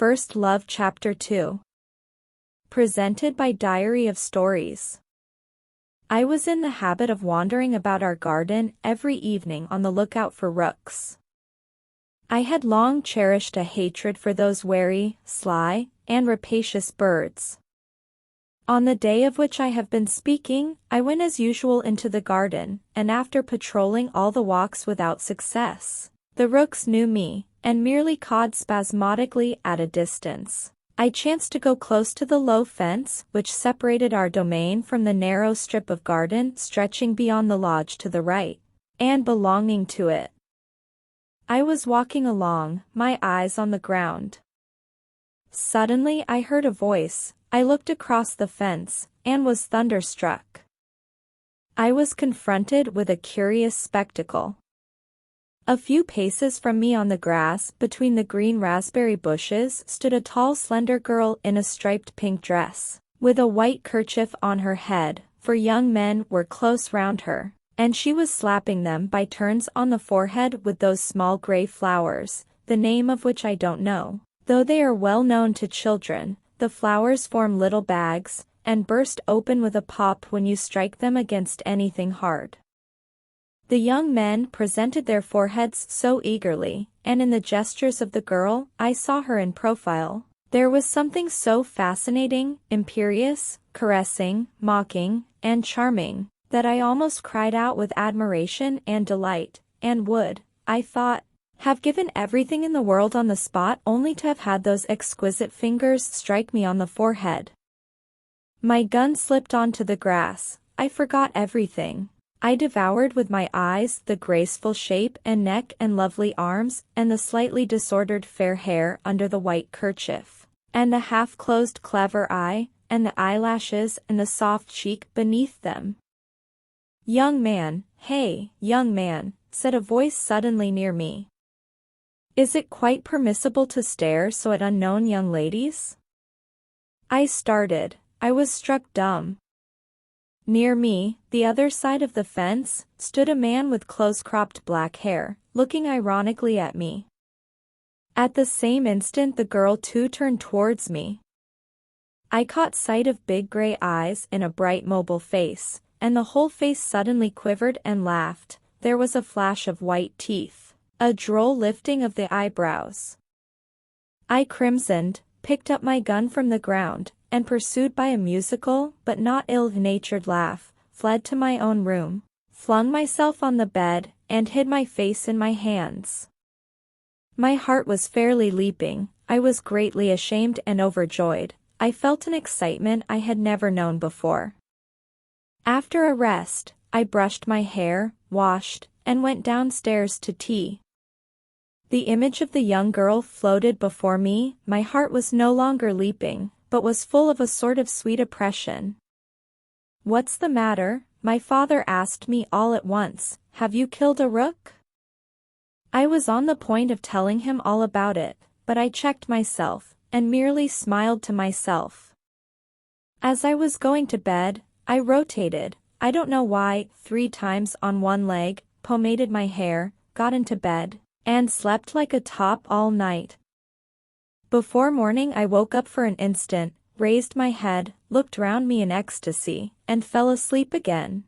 First Love Chapter 2. Presented by Diary of Stories. I was in the habit of wandering about our garden every evening on the lookout for rooks. I had long cherished a hatred for those wary, sly, and rapacious birds. On the day of which I have been speaking, I went as usual into the garden, and after patrolling all the walks without success, the rooks knew me, and merely cawed spasmodically at a distance. I chanced to go close to the low fence which separated our domain from the narrow strip of garden stretching beyond the lodge to the right, and belonging to it. I was walking along, my eyes on the ground. Suddenly I heard a voice. I looked across the fence, and was thunderstruck. I was confronted with a curious spectacle. A few paces from me on the grass between the green raspberry bushes stood a tall slender girl in a striped pink dress, with a white kerchief on her head, for young men were close round her, and she was slapping them by turns on the forehead with those small gray flowers, the name of which I don't know, though they are well known to children. The flowers form little bags, and burst open with a pop when you strike them against anything hard. The young men presented their foreheads so eagerly, and in the gestures of the girl, I saw her in profile. There was something so fascinating, imperious, caressing, mocking, and charming, that I almost cried out with admiration and delight, and would, I thought, have given everything in the world on the spot only to have had those exquisite fingers strike me on the forehead. My gun slipped onto the grass. I forgot everything. I devoured with my eyes the graceful shape and neck and lovely arms, and the slightly disordered fair hair under the white kerchief, and the half-closed clever eye, and the eyelashes and the soft cheek beneath them. "Young man, hey, young man," said a voice suddenly near me. "Is it quite permissible to stare so at unknown young ladies?" I started. I was struck dumb. Near me, the other side of the fence, stood a man with close-cropped black hair, looking ironically at me. At the same instant the girl too turned towards me. I caught sight of big gray eyes in a bright mobile face, and the whole face suddenly quivered and laughed. There was a flash of white teeth, a droll lifting of the eyebrows. I crimsoned, picked up my gun from the ground, and pursued by a musical but not ill-natured laugh, fled to my own room, flung myself on the bed, and hid my face in my hands. My heart was fairly leaping. I was greatly ashamed and overjoyed. I felt an excitement I had never known before. After a rest, I brushed my hair, washed, and went downstairs to tea. The image of the young girl floated before me. My heart was no longer leaping, but was full of a sort of sweet oppression. "What's the matter?" my father asked me all at once. "Have you killed a rook?" I was on the point of telling him all about it, but I checked myself, and merely smiled to myself. As I was going to bed, I rotated, I don't know why, 3 times on one leg, pomaded my hair, got into bed, and slept like a top all night. Before morning I woke up for an instant, raised my head, looked round me in ecstasy, and fell asleep again.